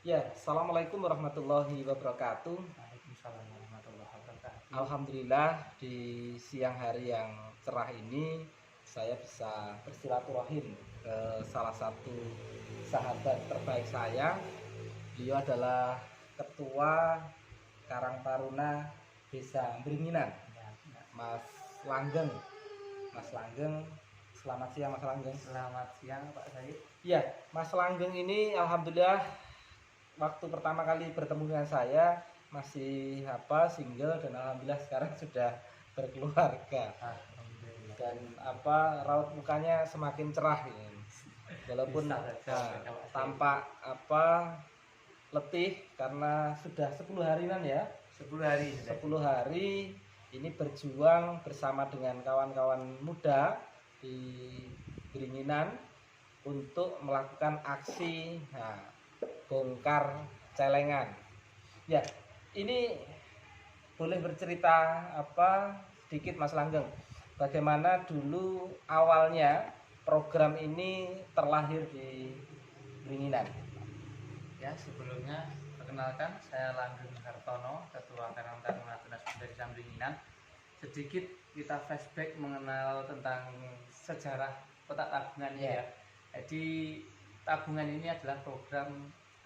Ya, assalamualaikum warahmatullahi wabarakatuh. Waalaikumsalam warahmatullahi wabarakatuh. Alhamdulillah di siang hari yang cerah ini saya bisa bersilaturahim ke salah satu sahabat terbaik saya. Beliau adalah Ketua Karang Taruna Desa Beringinan, Ya, ya. Mas Langgeng. Mas Langgeng, selamat siang Mas Langgeng. Selamat siang Pak Said. Iya, Mas Langgeng ini alhamdulillah waktu pertama kali bertemu dengan saya masih single, dan alhamdulillah sekarang sudah berkeluarga Alhamdulillah. dan raut mukanya semakin cerah ya. Walaupun Bisa saja, Pak Said. tampak letih karena sudah 10 harian ya. 10 hari sudah. 10 hari ini berjuang bersama dengan kawan-kawan muda di Beringinan untuk melakukan aksi bongkar celengan. Ya, ini boleh bercerita sedikit Mas Langgeng, bagaimana dulu awalnya program ini terlahir di Beringinan? Ya, sebelumnya perkenalkan saya Langgeng Hartono, Ketua Karang Taruna Tunas Muda Desa Beringinan. Sedikit kita flashback mengenal tentang sejarah kotak tabungan Ya. ya. Jadi tabungan ini adalah program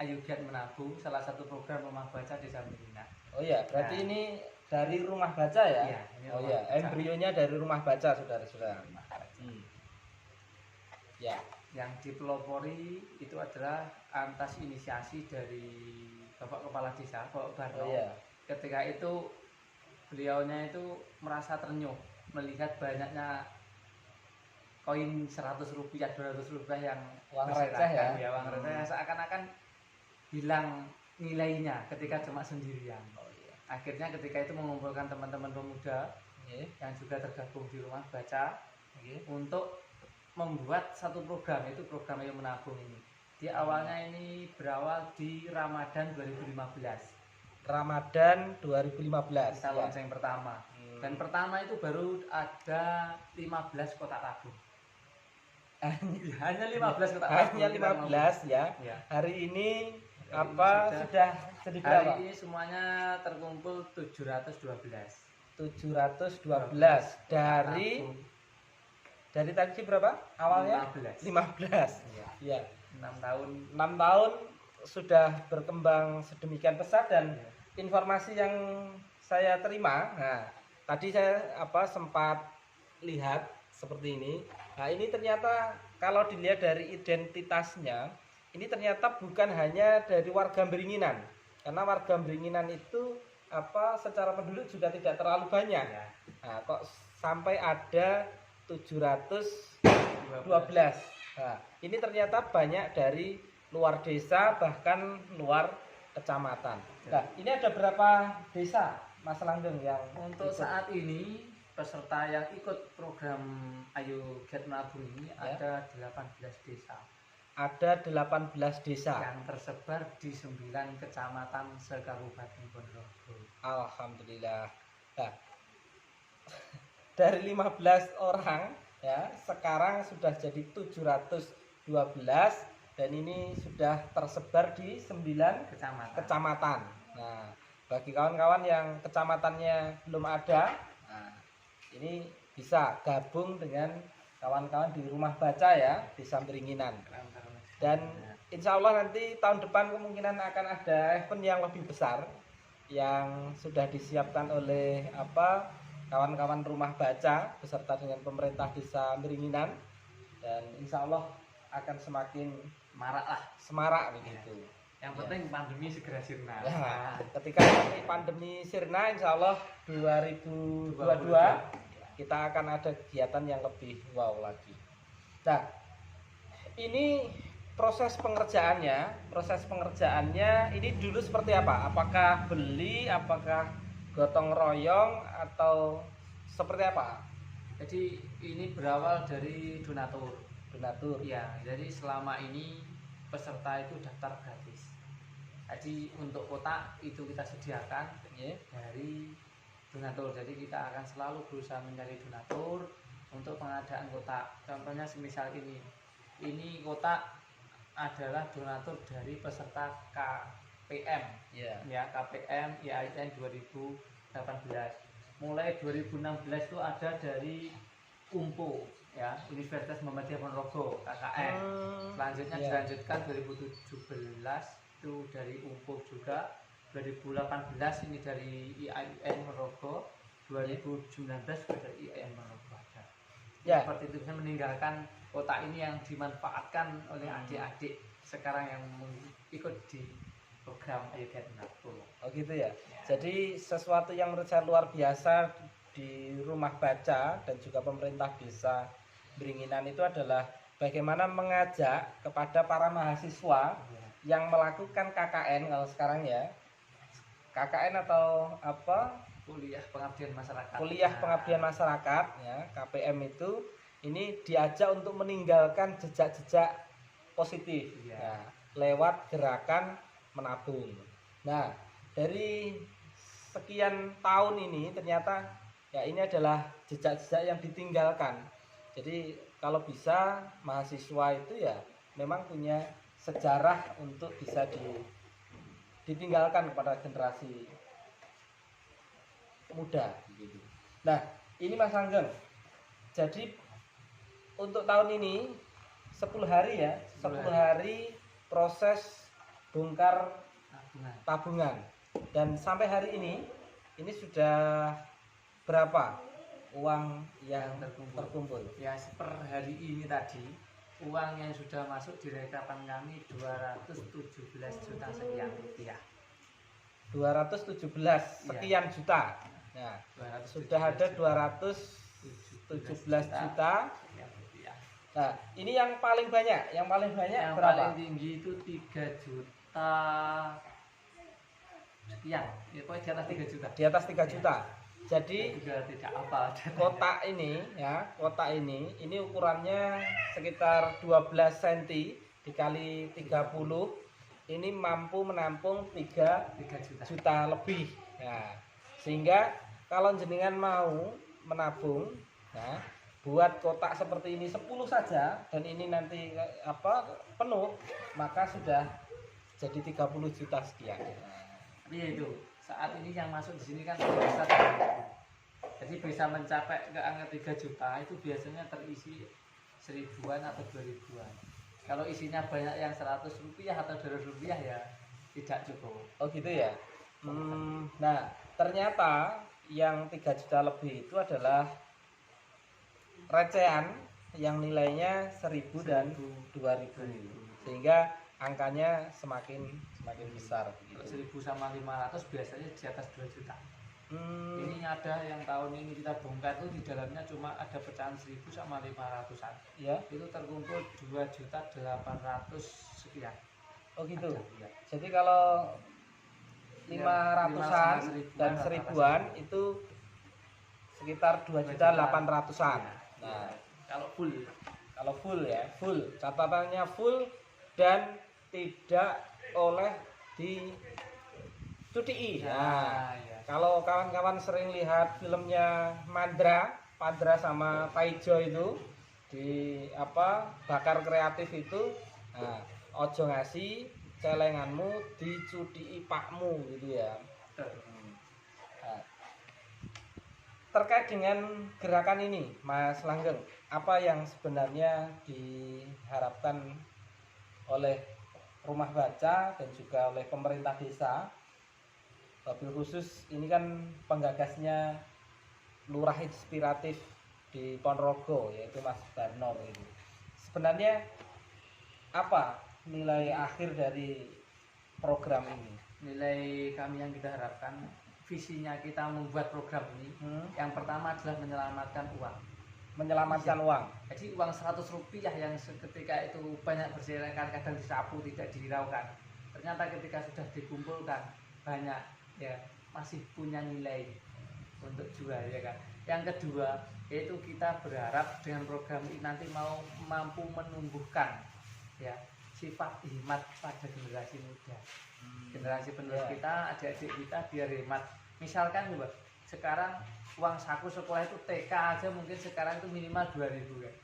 Ayo Giat Menabung, salah satu program rumah baca Desa Beringinan. Oh ya, berarti Nah. ini dari rumah baca ya? Iya, ini Oh rumah ya, baca. embrionya dari rumah baca, saudara-saudara. Ya, Yang dipelopori itu adalah atas inisiasi dari Bapak Kepala Desa, Bapak Barno. oh ya. Ketika itu beliaunya itu merasa ternyuh melihat banyaknya koin 100 rupiah, 200 rupiah yang Uang berserakan, receh ya? uang receh yang seakan-akan hilang nilainya ketika cuma sendirian. Oh iya. Akhirnya ketika itu mengumpulkan teman-teman pemuda Oke. yang juga tergabung di rumah baca Oke. untuk membuat satu program, itu program Ayo Menabung ini. Di awalnya ini berawal di Ramadan 2015. Ramadan 2015. Kita Ya. launching pertama. Dan pertama itu baru ada 15 kotak tabung. Hanya 15 kotak tabung. Hanya 15 ya. Ya. Hari ini Hari ini sudah jadi berapa? Hari ini semuanya terkumpul 712. 712 dari Tabung tadi berapa? Awalnya 15. 15. Ya. Ya. 6 tahun. 6 tahun sudah berkembang sedemikian pesat, dan Ya. informasi yang saya terima, tadi saya sempat lihat seperti ini. Nah, ini ternyata kalau dilihat dari identitasnya, ini ternyata bukan hanya dari warga Beringinan, karena warga Beringinan itu secara penduduk juga tidak terlalu banyak. Ya. Nah, kok sampai ada 712. Nah, ini ternyata banyak dari luar desa, bahkan luar kecamatan. Nah, ini ada berapa desa Mas Langgeng yang Untuk ikut? saat ini peserta yang ikut program Ayo Giat Menabung ini Ya. ada 18 desa Ada 18 desa. yang tersebar di 9 kecamatan se-Kabupaten Ponorogo. Alhamdulillah. Nah, dari 15 orang ya, sekarang sudah jadi 712, dan ini sudah tersebar di 9 Kecamatan. kecamatan. Nah, bagi kawan-kawan yang kecamatannya belum ada, ini bisa gabung dengan kawan-kawan di rumah baca ya, di Beringinan. Dan insya Allah nanti tahun depan kemungkinan akan ada event yang lebih besar yang sudah disiapkan oleh kawan-kawan rumah baca beserta dengan pemerintah Desa Beringinan, dan insya Allah akan semakin marak lah. semarak begitu. Yang penting pandemi segera sirna. Nah, ketika nanti pandemi sirna, insya Allah 2022 kita akan ada kegiatan yang lebih wow lagi. Nah, ini proses pengerjaannya ini dulu seperti apa? Apakah beli, apakah gotong royong, atau seperti apa? Jadi ini berawal dari donatur. Donatur. Ya, jadi selama ini peserta itu daftar gratis. Jadi untuk kotak itu kita sediakan dari donatur. Jadi kita akan selalu berusaha mencari donatur untuk pengadaan kotak. Contohnya semisal ini kotak adalah donatur dari peserta KPM Ya. ya, KPM IAIN 2018. Mulai 2016 itu ada dari UMPO ya, Universitas Muhammadiyah Ponorogo KKN. Selanjutnya Ya. dilanjutkan 2017 itu dari UMPO juga, 2018 ini dari IAIN Ponorogo, 2019 juga dari IAIN Ponorogo ada. Ya. Seperti itu, bisa meninggalkan kota ini yang dimanfaatkan oleh adik-adik sekarang yang ikut di program Ayo Giat Menabung. Oh gitu ya. Jadi sesuatu yang menurut saya luar biasa di rumah baca dan juga pemerintah desa Beringinan itu adalah bagaimana mengajak kepada para mahasiswa yang melakukan KKN kalau sekarang ya. KKN atau apa? Kuliah Pengabdian Masyarakat. Kuliah Pengabdian Masyarakat ya, KPM itu ini diajak untuk meninggalkan jejak-jejak positif ya, lewat gerakan menabung. Nah, dari sekian tahun ini ternyata ya ini adalah jejak-jejak yang ditinggalkan. Jadi kalau bisa mahasiswa itu ya memang punya sejarah untuk bisa ditinggalkan kepada generasi muda gitu. Nah, ini Mas Langgeng. Jadi untuk tahun ini 10 hari ya, 10 hari proses bongkar tabungan. Dan sampai hari ini sudah berapa uang yang terkumpul? Ya, per hari ini tadi uang yang sudah masuk di rekapan kami 217 juta sekian rupiah. 217 sekian juta. Nah, sudah ada 217 juta. Nah, ini yang paling banyak, yang paling berapa? Paling tinggi itu 3 juta sekian. Ya, pokoknya di atas 3 juta. Di atas 3 juta. Jadi tidak apa. kotak ini ya, kotak ini ukurannya sekitar 12 cm dikali 30. Ini mampu menampung 3 juta lebih. Nah, sehingga kalau jenengan mau menabung, nah, buat kotak seperti ini 10 saja dan ini nanti penuh, maka sudah jadi 30 juta sekian. Iya itu. Saat ini yang masuk di sini kan besar. Jadi bisa mencapai ke angka 3 juta itu biasanya terisi 1000-an atau 2000-an. Kalau isinya banyak yang 100 rupiah atau 200 rupiah ya tidak cukup. Oh gitu ya. Nah, ternyata yang 3 juta lebih itu adalah recehan yang nilainya 1000 dan 2000. Sehingga angkanya semakin besar. 1000 sama 500 biasanya di atas 2 juta. Ini ada yang tahun ini kita bongkar itu di dalamnya cuma ada pecahan 1000 sama 500-an. Ya. Itu terkumpul 2.800.000 sekian. Oh gitu. Ada, ya. Jadi kalau 500-an dan 1000-an itu sekitar 2.800.000-an. Nah, kalau full ya, full. Catatannya full dan tidak oleh dicuci. Nah, ya. kalau kawan-kawan sering lihat filmnya Padra sama Taijo itu di bakar kreatif itu, nah, ojo ngasih celenganmu dicuci pakmu gitu ya. Nah, terkait dengan gerakan ini, Mas Langgeng, apa yang sebenarnya diharapkan oleh rumah baca dan juga oleh pemerintah desa? Wabil khusus ini kan penggagasnya Lurah Inspiratif di Ponorogo, yaitu Mas Barno itu. Sebenarnya apa nilai akhir dari program ini? Nilai kami yang kita harapkan, visinya kita membuat program ini, yang pertama adalah menyelamatkan uang. Menyelamatkan uang. Jadi uang 100 rupiah yang seketika itu banyak berserakan, kadang disapu, tidak dihiraukan. Ternyata ketika sudah dikumpulkan banyak, ya masih punya nilai untuk jual, ya kan. Yang kedua yaitu kita berharap dengan program ini nanti mampu menumbuhkan ya sifat hemat pada generasi muda, generasi penerus kita, adik-adik kita biar hemat. Misalkan coba sekarang uang saku sekolah itu TK aja mungkin sekarang itu minimal 2000 kan.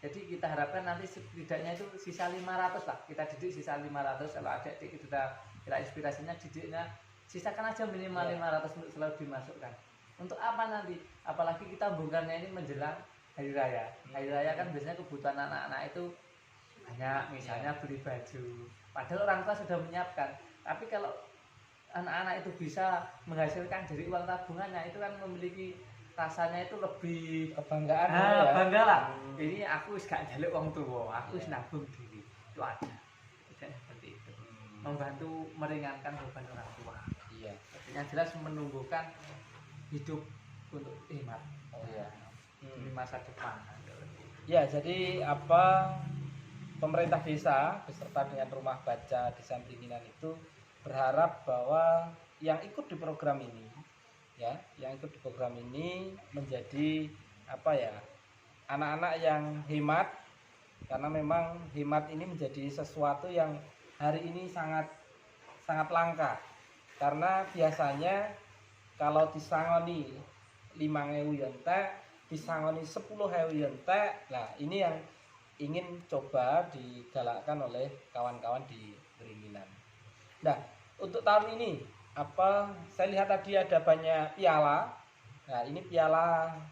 Jadi kita harapkan nanti setidaknya itu sisa 500 lah. Kita didik sisa 500. Kalau adik-adik itu kita inspirasinya didiknya sisakan aja minimal 500 untuk selalu dimasukkan. Untuk apa nanti? Apalagi kita bongkarnya ini menjelang hari raya. Hari raya kan biasanya kebutuhan anak-anak itu banyak, misalnya beli baju. Padahal orang tua sudah menyiapkan. Tapi kalau anak-anak itu bisa menghasilkan dari uang tabungannya, itu kan memiliki rasanya itu lebih kebanggaan bangga lah. Ini aku wis gak njaluk wong tua, aku wis nabung diri. Itu ada. Tidak seperti itu. Membantu meringankan beban orang tua. Iya. Yang jelas menumbuhkan hidup untuk hemat. Di masa depan. Ya, jadi apa pemerintah desa beserta dengan rumah baca Desa Beringinan itu berharap bahwa yang ikut di program ini ya, yang ikut di program ini menjadi apa ya, anak-anak yang hemat, karena memang hemat ini menjadi sesuatu yang hari ini sangat langka. Karena biasanya kalau disangoni 5.000 entek, disangoni 10.000 entek. Nah, ini yang ingin coba digalakkan oleh kawan-kawan di Beringinan. Nah, untuk tahun ini apa, saya lihat tadi ada banyak piala. Nah, ini piala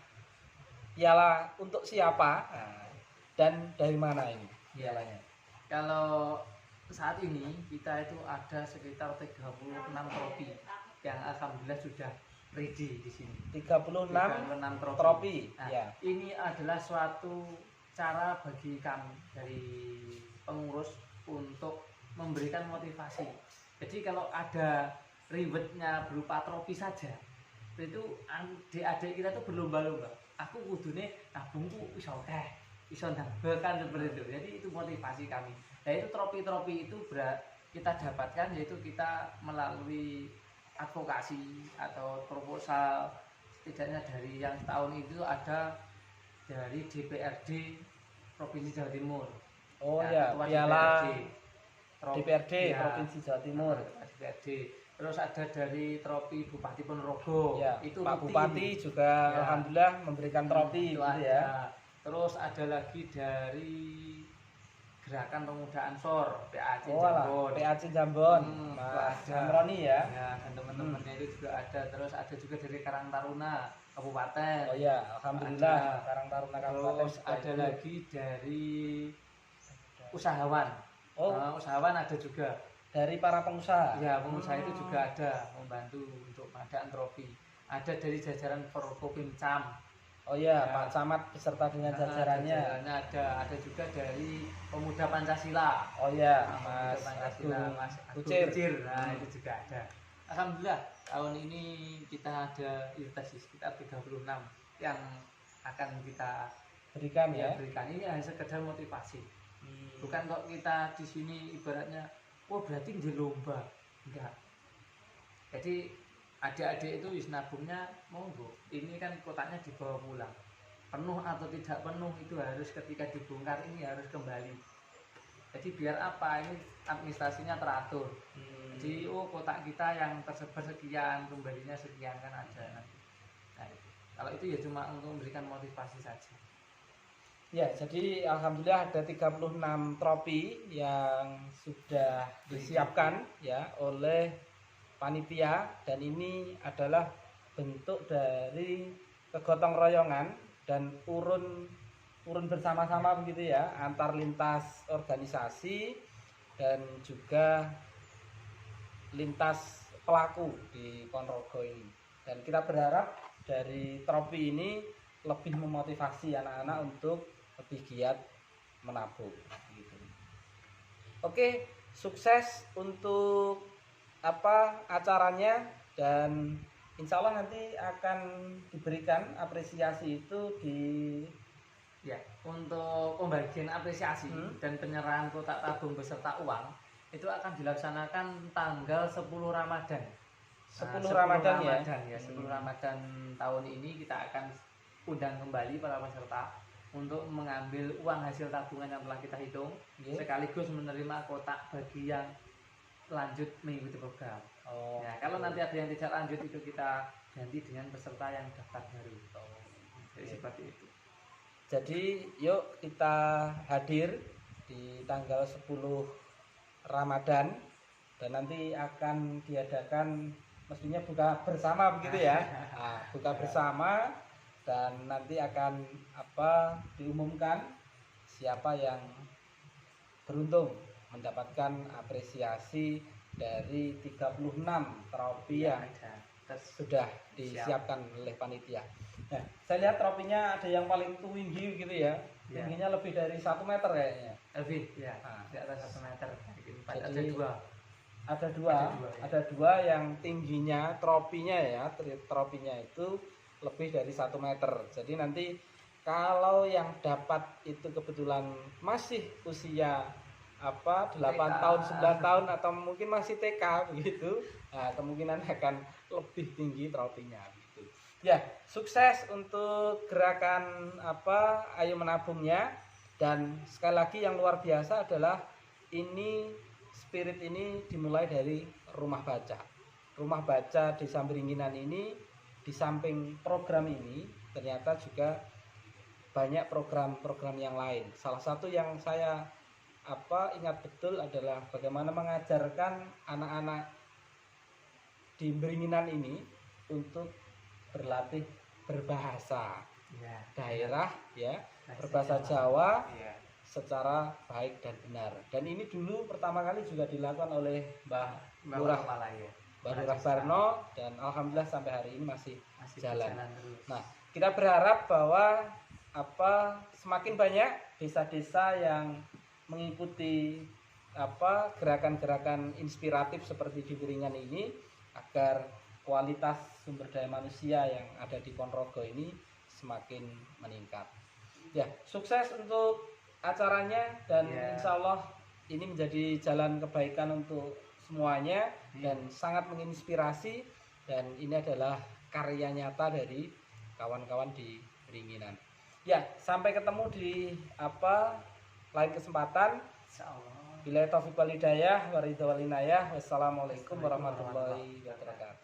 untuk siapa? Nah, dan dari mana ini pialanya? Kalau saat ini kita itu ada sekitar 36 trofi yang alhamdulillah sudah ready di sini. 36 trofi. Nah, Ya. ini adalah suatu cara bagi kami dari pengurus untuk memberikan motivasi. Jadi kalau ada rewardnya berupa trofi saja, itu adik-adik kita tuh berlomba-lomba. Aku kudune tabungku iso akeh, iso nambahkan seperti itu. Jadi itu motivasi kami. Nah, itu trofi-trofi itu kita dapatkan yaitu kita melalui advokasi atau proposal, setidaknya dari yang tahun itu ada dari DPRD Provinsi Jawa Timur. Oh ya, piala DPRD ya, Provinsi Jawa Timur. DPRD. Terus ada dari trofi Bupati Ponorogo. Ya, itu Pak rutin. Bupati juga ya, alhamdulillah memberikan trofi gitu ya. Terus ada lagi dari Gerakan Pemuda Ansor PAC Jambon. PAC Jambon. Mas Amroni ya. Ya, dan teman-temannya itu juga ada. Terus ada juga dari Karang Taruna Kabupaten. Oh ya, alhamdulillah Karang Taruna Kabupaten. Terus ada lagi dari usahawan. Usahawan ada juga. Dari para pengusaha. Ya, pengusaha itu juga ada membantu untuk pengadaan trofi. Ada dari jajaran Forkopimcam. Oh ya, Pak Camat beserta dengan jajarannya. Ada juga dari Pemuda Pancasila. Oh ya, Mas Pancasila, Mas Kucir. Nah, itu juga ada. Alhamdulillah tahun ini kita ada tadi sekitar 36 yang akan kita berikan ya. Berikan ini hanya sekedar motivasi. Bukan kok kita di sini ibaratnya berarti di lomba. Enggak. Jadi adik-adik itu wis nabungnya monggo. Ini kan kotaknya dibawa pulang. Penuh atau tidak penuh itu harus ketika dibongkar ini harus kembali. Jadi biar apa, ini administrasinya teratur. Jadi kotak kita yang tersebar sekian, kembalinya sekian kan ada nanti. Nah, kalau itu ya cuma untuk memberikan motivasi saja. Ya, jadi alhamdulillah ada 36 trofi yang sudah disiapkan ya oleh panitia, dan ini adalah bentuk dari kegotong royongan dan urun bersama-sama begitu ya, antar lintas organisasi dan juga lintas pelaku di Ponorogo ini. Dan kita berharap dari trofi ini lebih memotivasi anak-anak untuk lebih giat menabung gitu. Oke, sukses untuk acaranya, dan insya Allah nanti akan diberikan apresiasi itu ya, untuk pembagian apresiasi dan penyerahan kotak tabung beserta uang itu akan dilaksanakan tanggal 10 Ramadan. 10 Ramadan ya. 10 Ramadan tahun ini kita akan undang kembali para peserta untuk mengambil uang hasil tabungan yang telah kita hitung, sekaligus menerima kotak bagi yang lanjut mengikuti program. Ya, kalau nanti ada yang tidak lanjut itu kita ganti dengan peserta yang daftar baru. Jadi seperti itu. Jadi yuk kita hadir di tanggal 10 Ramadan dan nanti akan diadakan mestinya buka bersama begitu ya. Nah, buka bersama dan nanti akan diumumkan siapa yang beruntung mendapatkan apresiasi dari 36 trofi yang sudah disiapkan oleh panitia. Nah, saya lihat trofinya ada yang paling tinggi gitu ya. Tingginya lebih dari 1 meter kayaknya. Lebih ya. Di atas 1 meter. Jadi, ada dua yang tingginya trofinya ya. Trofinya itu lebih dari 1 meter. Jadi nanti kalau yang dapat itu kebetulan masih usia 8 tahun, 9 tahun atau mungkin masih TK begitu, nah, kemungkinan akan lebih tinggi trofinya gitu. Ya, sukses untuk gerakan Ayo Menabungnya, dan sekali lagi yang luar biasa adalah spirit ini dimulai dari rumah baca. Rumah baca Desa Beringinan ini di samping program ini ternyata juga banyak program-program yang lain. Salah satu yang saya ingat betul adalah bagaimana mengajarkan anak-anak di Beringinan ini untuk berlatih berbahasa daerah ya, berbahasa Jawa secara baik dan benar. Dan ini dulu pertama kali juga dilakukan oleh Mbah Lurah Barno, dan alhamdulillah sampai hari ini masih jalan. Nah, kita berharap bahwa semakin banyak desa-desa yang mengikuti gerakan-gerakan inspiratif seperti di Beringinan ini, agar kualitas sumber daya manusia yang ada di Ponorogo ini semakin meningkat. Ya, sukses untuk acaranya, dan insya Allah ini menjadi jalan kebaikan untuk semuanya dan sangat menginspirasi, dan ini adalah karya nyata dari kawan-kawan di Beringinan. Ya, sampai ketemu di lain kesempatan. Insyaallah. Billahi taufiq wal hidayah, waridha wal inayah. Wassalamualaikum warahmatullahi wabarakatuh.